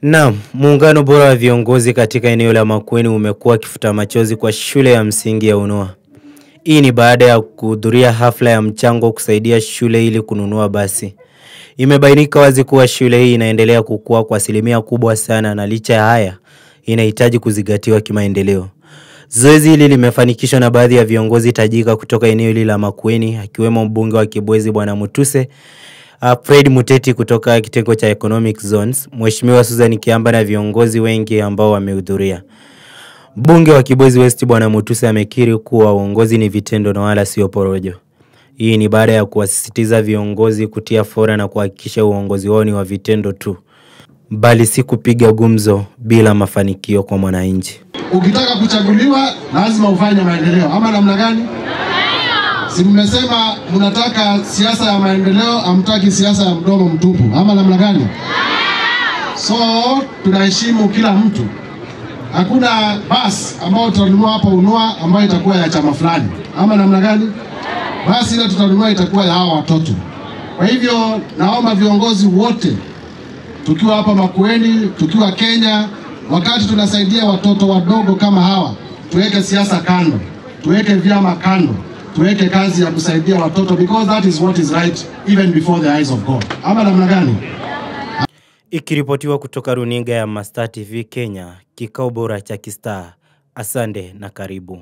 Naam, muungano bora wa viongozi katika eneo la Makueni umekuwa kifuta machozi kwa shule ya msingi ya Unua. Hii ni baada ya kuhudhuria hafla ya mchango kusaidia shule ili kununua basi. Imebainika wazi kuwa shule hii inaendelea kukua kwa asilimia kubwa sana na licha ya haya inahitaji kuzingatiwa kimaendeleo. Zoezi hili limefanikishwa na baadhi ya viongozi tajika kutoka eneo hili la Makueni akiwemo mbunge wa Kibwezi Bwana Mutuse, Fred Muteti kutoka kitengo cha Economic Zones, Mheshimiwa Susan Kiamba na viongozi wengi ambao wamehudhuria. Mbunge wa Kibwezi West Bwana Mutuse amekiri kuwa uongozi ni vitendo na wala sio porojo. Hii ni baada ya kuwasisitiza viongozi kutia fora na kuhakikisha uongozi wao ni wa vitendo tu, bali si kupiga gumzo bila mafanikio kwa mwananchi. Ukitaka kuchaguliwa lazima ufanye maendeleo, ama namna gani? Si mmesema mnataka siasa ya maendeleo, hamtaki siasa ya mdomo mtupu, ama namna gani? So tunaheshimu kila mtu. Hakuna basi ambao tutanunua hapa Unua ambayo itakuwa ya chama fulani, ama namna gani? Basi ile tutanunua itakuwa ya hawa watoto. Kwa hivyo naomba viongozi wote tukiwa hapa Makueni, tukiwa Kenya, wakati tunasaidia watoto wadogo kama hawa, tuweke siasa kando, tuweke vyama kando, tuweke kazi ya kusaidia watoto, because that is what is right even before the eyes of God. Ama namna gani? Ikiripotiwa kutoka runinga ya Mastar TV Kenya, kikao bora cha Kistar. Asante na karibu.